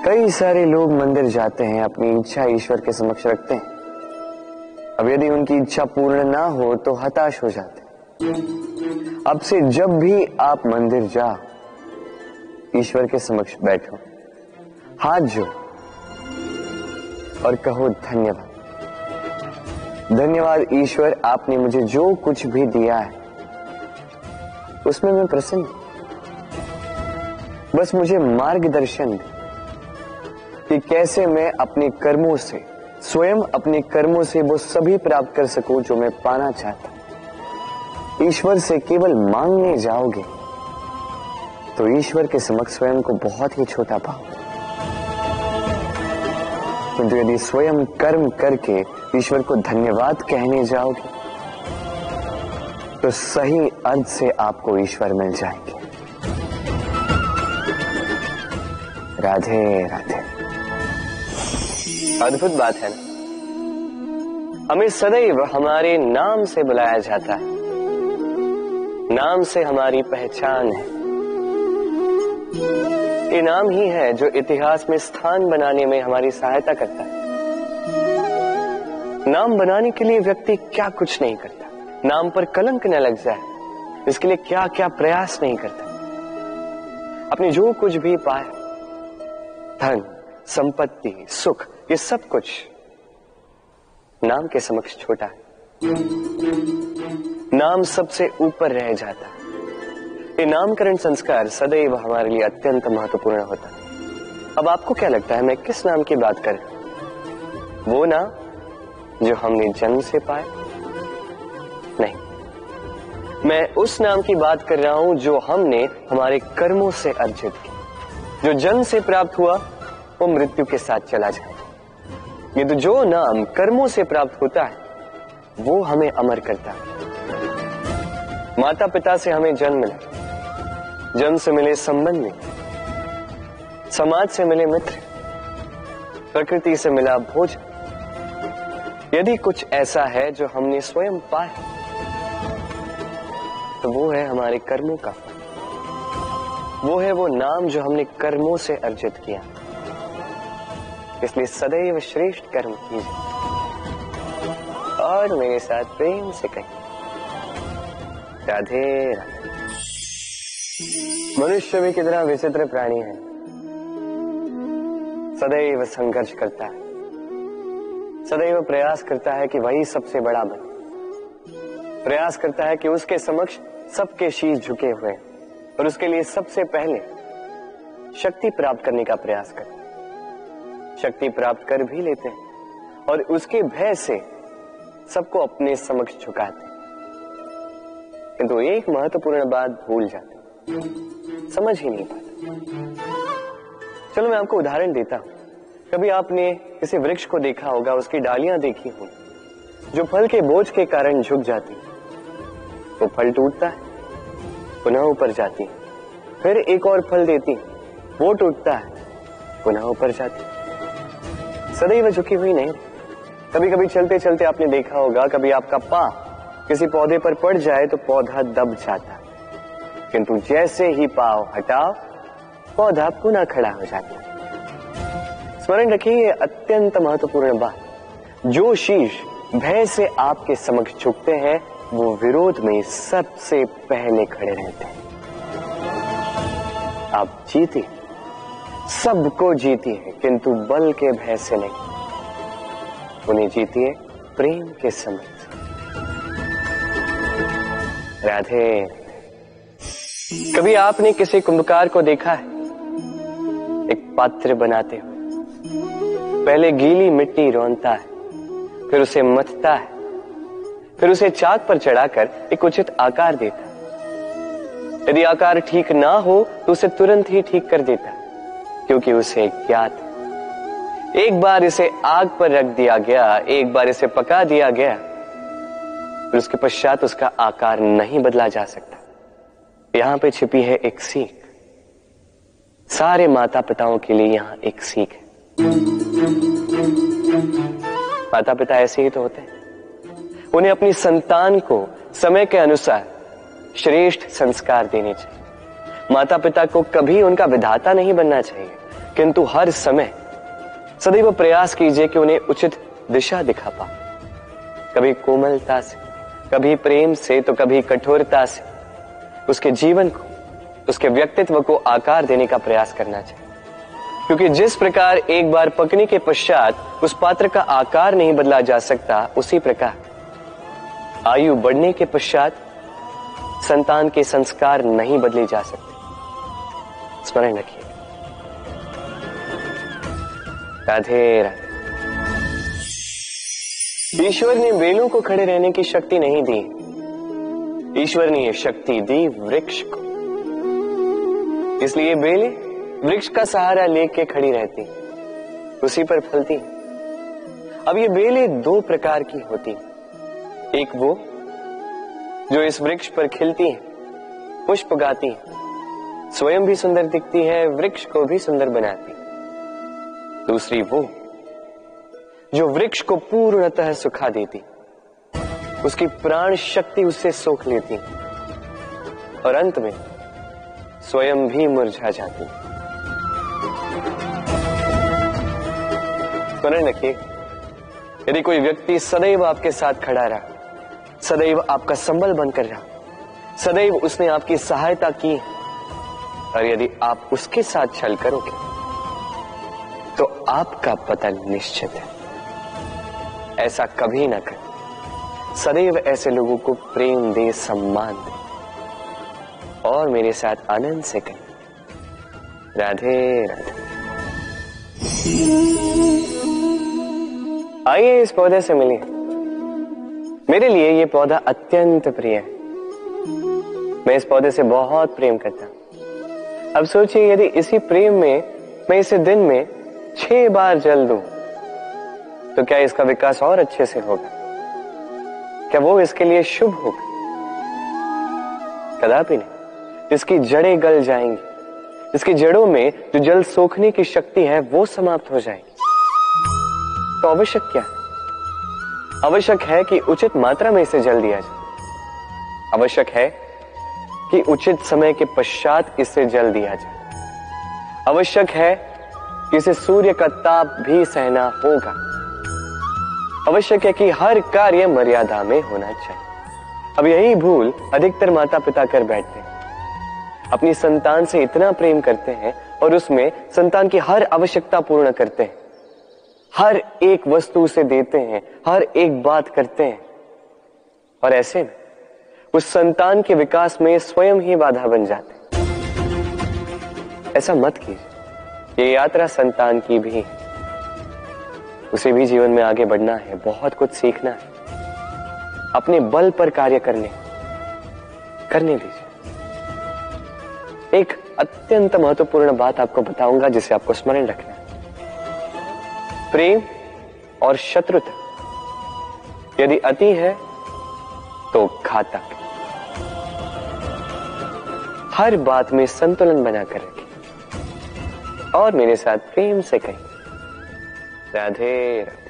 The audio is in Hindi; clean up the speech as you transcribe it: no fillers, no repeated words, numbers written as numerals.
कई सारे लोग मंदिर जाते हैं, अपनी इच्छा ईश्वर के समक्ष रखते हैं। अब यदि उनकी इच्छा पूर्ण ना हो तो हताश हो जाते हैं। अब से जब भी आप मंदिर जाओ, ईश्वर के समक्ष बैठो, हाथ जोड़ो और कहो धन्यवाद। धन्यवाद ईश्वर, आपने मुझे जो कुछ भी दिया है उसमें मैं प्रसन्न हूं। बस मुझे मार्गदर्शन दे कि कैसे मैं अपने कर्मों से, स्वयं अपने कर्मों से वो सभी प्राप्त कर सकूं जो मैं पाना चाहता हूं। ईश्वर से केवल मांगने जाओगे तो ईश्वर के समक्ष स्वयं को बहुत ही छोटा पाओगे, किंतु यदि स्वयं कर्म करके ईश्वर को धन्यवाद कहने जाओगे तो सही अर्थ से आपको ईश्वर मिल जाएंगे। राधे राधे। अद्भुत बात है ना, हमें सदैव हमारे नाम से बुलाया जाता है, नाम से हमारी पहचान है। ये नाम ही है जो इतिहास में स्थान बनाने में हमारी सहायता करता है। नाम बनाने के लिए व्यक्ति क्या कुछ नहीं करता, नाम पर कलंक न लग जाए इसके लिए क्या क्या प्रयास नहीं करता। अपने जो कुछ भी पाए, धन, संपत्ति, सुख, ये सब कुछ नाम के समक्ष छोटा है। नाम सबसे ऊपर रह जाता है। ये नामकरण संस्कार सदैव हमारे लिए अत्यंत महत्वपूर्ण होता है। अब आपको क्या लगता है मैं किस नाम की बात कर रहा हूं? वो नाम जो हमने जन्म से पाया? नहीं, मैं उस नाम की बात कर रहा हूं जो हमने हमारे कर्मों से अर्जित किया। जो जन्म से प्राप्त हुआ वो मृत्यु के साथ चला जाए। ये तो जो नाम कर्मों से प्राप्त होता है वो हमें अमर करता है। माता पिता से हमें जन्म मिला, जन्म से मिले संबंधी, समाज से मिले मित्र, प्रकृति से मिला भोजन। यदि कुछ ऐसा है जो हमने स्वयं पाया तो वो है हमारे कर्मों का फल। वो है वो नाम जो हमने कर्मों से अर्जित किया। इसलिए सदैव श्रेष्ठ कर्म कीजिए और मेरे साथ प्रेम से कहिए राधे राधे। मनुष्य भी कितना विचित्र प्राणी है, सदैव संघर्ष करता है, सदैव प्रयास करता है कि वही सबसे बड़ा बने, प्रयास करता है कि उसके समक्ष सबके शीश झुके हुए और उसके लिए सबसे पहले शक्ति प्राप्त करने का प्रयास करता है। शक्ति प्राप्त कर भी लेते हैं और उसके भय से सबको अपने समक्ष झुकाते हैं, किंतु एक महत्वपूर्ण बात भूल जाते हैं, समझ ही नहीं पाते। चलो मैं आपको उदाहरण देता हूं। कभी आपने किसी वृक्ष को देखा होगा, उसकी डालियां देखी होंगी जो फल के बोझ के कारण झुक जाती है। वो फल टूटता है, पुनः ऊपर जाती है, फिर एक और फल देती है, वो टूटता है, पुनः ऊपर जाती है, सदैव झुकी हुई नहीं। कभी कभी चलते चलते आपने देखा होगा, कभी आपका पांव किसी पौधे पर पड़ जाए तो पौधा दब जाता है, किंतु जैसे ही पांव हटाओ पौधा पुनः खड़ा हो जाता है। स्मरण रखिए ये अत्यंत महत्वपूर्ण बात। जो शीश भय से आपके समक्ष झुकते हैं वो विरोध में सबसे पहले खड़े रहते हैं। आप जीते, सबको जीती है, किंतु बल के भय से नहीं, उन्हें जीतिए प्रेम के समक्ष। राधे। कभी आपने किसी कुंभकार को देखा है एक पात्र बनाते हुए? पहले गीली मिट्टी रौंदता है, फिर उसे मथता है, फिर उसे चाक पर चढ़ाकर एक उचित आकार देता है। यदि आकार ठीक ना हो तो उसे तुरंत ही ठीक कर देता है, क्योंकि उसे ज्ञात एक बार इसे आग पर रख दिया गया, एक बार इसे पका दिया गया, फिर उसके पश्चात उसका आकार नहीं बदला जा सकता। यहां पे छिपी है एक सीख। सारे माता पिताओं के लिए यहां एक सीख है। माता पिता ऐसे ही तो होते हैं, उन्हें अपनी संतान को समय के अनुसार श्रेष्ठ संस्कार देने चाहिए। माता पिता को कभी उनका विधाता नहीं बनना चाहिए, किंतु हर समय सदैव प्रयास कीजिए कि उन्हें उचित दिशा दिखा पाओ। कभी कोमलता से, कभी प्रेम से, तो कभी कठोरता से उसके जीवन को, उसके व्यक्तित्व को आकार देने का प्रयास करना चाहिए। क्योंकि जिस प्रकार एक बार पकने के पश्चात उस पात्र का आकार नहीं बदला जा सकता, उसी प्रकार आयु बढ़ने के पश्चात संतान के संस्कार नहीं बदले जा सकते। स्मरण रखिए। राधे राधे। ईश्वर ने बेलों को खड़े रहने की शक्ति नहीं दी, ईश्वर ने यह शक्ति दी वृक्ष को। इसलिए बेलें वृक्ष का सहारा लेके खड़ी रहती, उसी पर फलती। अब ये बेलें दो प्रकार की होती, एक वो जो इस वृक्ष पर खिलती है, पुष्प गाती है, स्वयं भी सुंदर दिखती है, वृक्ष को भी सुंदर बनाती। दूसरी वो जो वृक्ष को पूर्णतः सुखा देती, उसकी प्राण शक्ति उससे सोख लेती और अंत में स्वयं भी मुरझा जाती। स्मरण रखिए, यदि कोई व्यक्ति सदैव आपके साथ खड़ा रहा, सदैव आपका संबल बनकर रहा, सदैव उसने आपकी सहायता की, और यदि आप उसके साथ छल करोगे तो आपका पतन निश्चित है। ऐसा कभी ना करें। सदैव ऐसे लोगों को प्रेम दे, सम्मान दे और मेरे साथ आनंद से कहें राधे राधे। आइए इस पौधे से मिलिए। मेरे लिए ये पौधा अत्यंत प्रिय है। मैं इस पौधे से बहुत प्रेम करता हूं। अब सोचिए, यदि इसी प्रेम में मैं इसे दिन में 6 बार जल दूं, तो क्या इसका विकास और अच्छे से होगा? क्या वो इसके लिए शुभ होगा? कदापि नहीं। इसकी जड़ें गल जाएंगी, इसकी जड़ों में जो जल सोखने की शक्ति है वो समाप्त हो जाएगी। तो आवश्यक क्या है? आवश्यक है कि उचित मात्रा में इसे जल दिया जाए। आवश्यक है कि उचित समय के पश्चात इसे जल दिया जाए। आवश्यक है कि इसे सूर्य का ताप भी सहना होगा। आवश्यक है कि हर कार्य मर्यादा में होना चाहिए। अब यही भूल अधिकतर माता पिता कर बैठते हैं। अपनी संतान से इतना प्रेम करते हैं और उसमें संतान की हर आवश्यकता पूर्ण करते हैं, हर एक वस्तु उसे देते हैं, हर एक बात करते हैं, और ऐसे में उस संतान के विकास में स्वयं ही बाधा बन जाते हैं। ऐसा मत कीजिए। ये यात्रा संतान की भी है, उसे भी जीवन में आगे बढ़ना है, बहुत कुछ सीखना है, अपने बल पर कार्य करने दीजिए। एक अत्यंत महत्वपूर्ण बात आपको बताऊंगा जिसे आपको स्मरण रखना है। प्रेम और शत्रुता यदि अति है तो घातक। हर बात में संतुलन बनाकर रखें और मेरे साथ प्रेम से कहें राधे राधे।